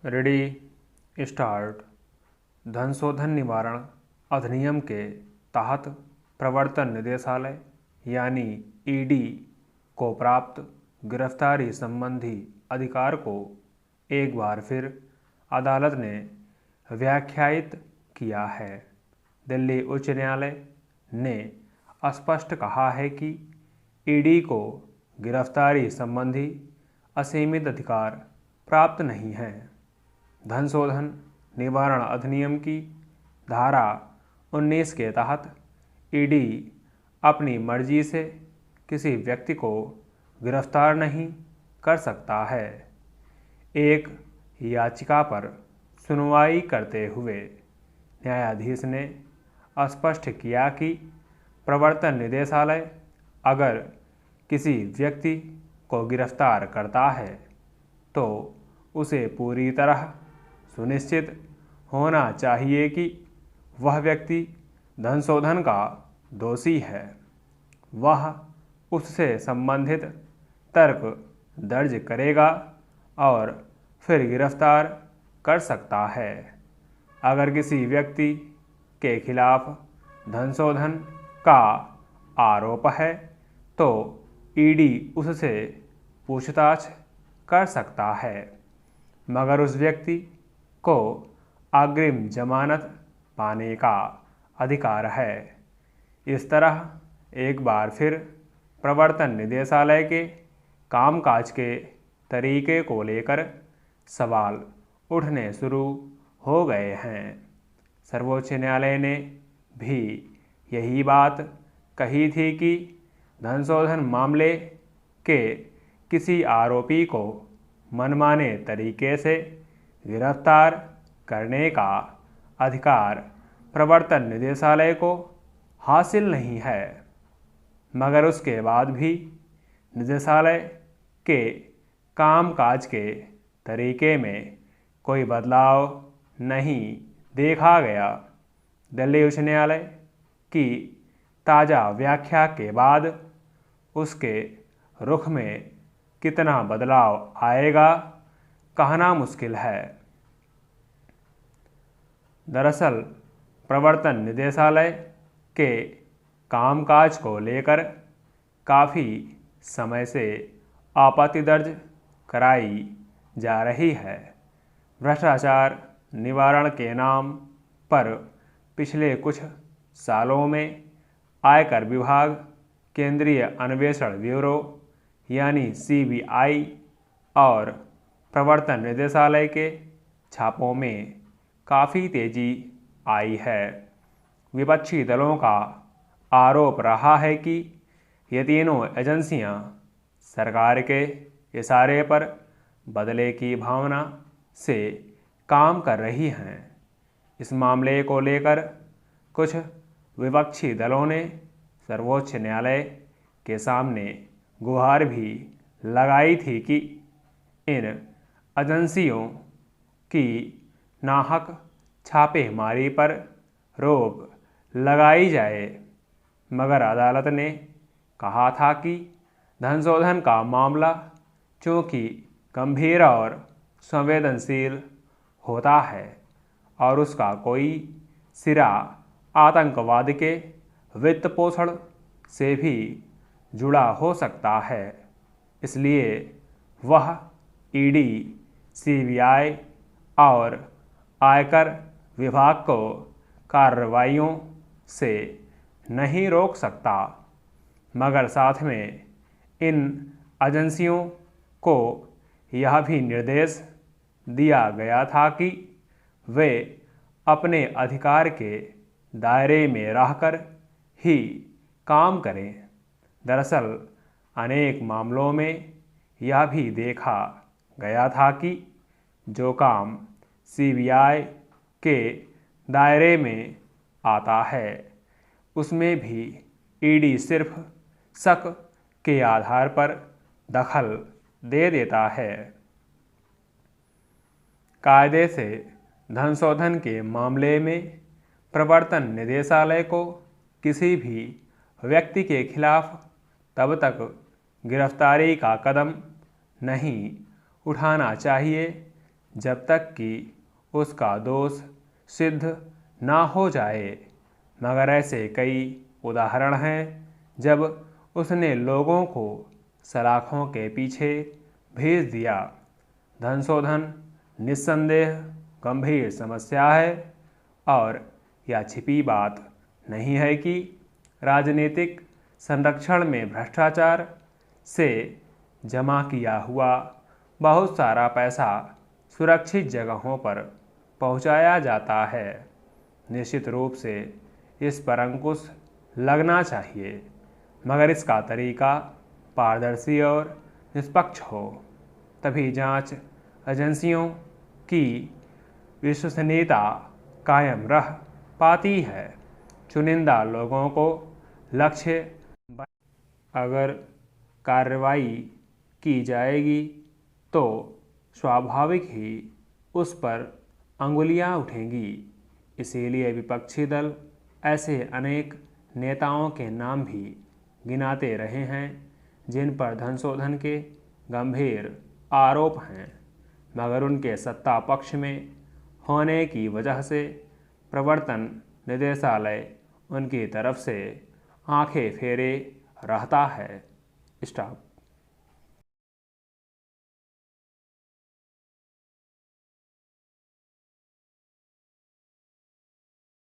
Ready start. धन शोधन निवारण अधिनियम के तहत प्रवर्तन निदेशालय यानी ईडी को प्राप्त गिरफ्तारी संबंधी अधिकार को एक बार फिर अदालत ने व्याख्यायित किया है। दिल्ली उच्च न्यायालय ने स्पष्ट कहा है कि ईडी को गिरफ्तारी संबंधी असीमित अधिकार प्राप्त नहीं है। धन शोधन निवारण अधिनियम की धारा 19 के तहत ईडी अपनी मर्जी से किसी व्यक्ति को गिरफ्तार नहीं कर सकता है। एक याचिका पर सुनवाई करते हुए न्यायाधीश ने स्पष्ट किया कि प्रवर्तन निदेशालय अगर किसी व्यक्ति को गिरफ्तार करता है तो उसे पूरी तरह सुनिश्चित होना चाहिए कि वह व्यक्ति धन शोधन का दोषी है। वह उससे संबंधित तर्क दर्ज करेगा और फिर गिरफ्तार कर सकता है। अगर किसी व्यक्ति के खिलाफ धन शोधन का आरोप है तो ईडी उससे पूछताछ कर सकता है, मगर उस व्यक्ति को अग्रिम जमानत पाने का अधिकार है। इस तरह एक बार फिर प्रवर्तन निदेशालय के कामकाज के तरीके को लेकर सवाल उठने शुरू हो गए हैं। सर्वोच्च न्यायालय ने भी यही बात कही थी कि धन शोधन मामले के किसी आरोपी को मनमाने तरीके से गिरफ्तार करने का अधिकार प्रवर्तन निदेशालय को हासिल नहीं है, मगर उसके बाद भी निदेशालय के कामकाज के तरीके में कोई बदलाव नहीं देखा गया। दिल्ली उच्च न्यायालय की ताज़ा व्याख्या के बाद उसके रुख में कितना बदलाव आएगा कहना मुश्किल है। दरअसल प्रवर्तन निदेशालय के कामकाज को लेकर काफ़ी समय से आपत्ति दर्ज कराई जा रही है। भ्रष्टाचार निवारण के नाम पर पिछले कुछ सालों में आयकर विभाग, केंद्रीय अन्वेषण ब्यूरो यानी सीबीआई और प्रवर्तन निदेशालय के छापों में काफ़ी तेजी आई है। विपक्षी दलों का आरोप रहा है कि ये तीनों एजेंसियां सरकार के इशारे पर बदले की भावना से काम कर रही हैं। इस मामले को लेकर कुछ विपक्षी दलों ने सर्वोच्च न्यायालय के सामने गुहार भी लगाई थी कि इन एजेंसियों की नाहक छापेमारी पर रोक लगाई जाए, मगर अदालत ने कहा था कि धन शोधन का मामला चूँकि गंभीर और संवेदनशील होता है और उसका कोई सिरा आतंकवाद के वित्त पोषण से भी जुड़ा हो सकता है, इसलिए वह ईडी, सीबीआई और आयकर विभाग को कार्रवाइयों से नहीं रोक सकता, मगर साथ में इन एजेंसियों को यह भी निर्देश दिया गया था कि वे अपने अधिकार के दायरे में रहकर ही काम करें। दरअसल अनेक मामलों में यह भी देखा गया था कि जो काम सीबीआई के दायरे में आता है उसमें भी ईडी सिर्फ शक के आधार पर दखल दे देता है। कायदे से धन शोधन के मामले में प्रवर्तन निदेशालय को किसी भी व्यक्ति के खिलाफ तब तक गिरफ्तारी का कदम नहीं उठाना चाहिए जब तक कि उसका दोष सिद्ध ना हो जाए। मगर ऐसे कई उदाहरण हैं जब उसने लोगों को सलाखों के पीछे भेज दिया। धनशोधन निस्संदेह गंभीर समस्या है और यह छिपी बात नहीं है कि राजनीतिक संरक्षण में भ्रष्टाचार से जमा किया हुआ बहुत सारा पैसा सुरक्षित जगहों पर पहुंचाया जाता है। निश्चित रूप से इस पर अंकुश लगना चाहिए, मगर इसका तरीका पारदर्शी और निष्पक्ष हो, तभी जांच एजेंसियों की विश्वसनीयता कायम रह पाती है। चुनिंदा लोगों को लक्ष्य अगर कार्रवाई की जाएगी तो स्वाभाविक ही उस पर अंगुलियां उठेंगी। इसीलिए विपक्षी दल ऐसे अनेक नेताओं के नाम भी गिनाते रहे हैं जिन पर धनशोधन के गंभीर आरोप हैं, मगर उनके सत्ता पक्ष में होने की वजह से प्रवर्तन निदेशालय उनकी तरफ से आंखें फेरे रहता है। स्टॉप।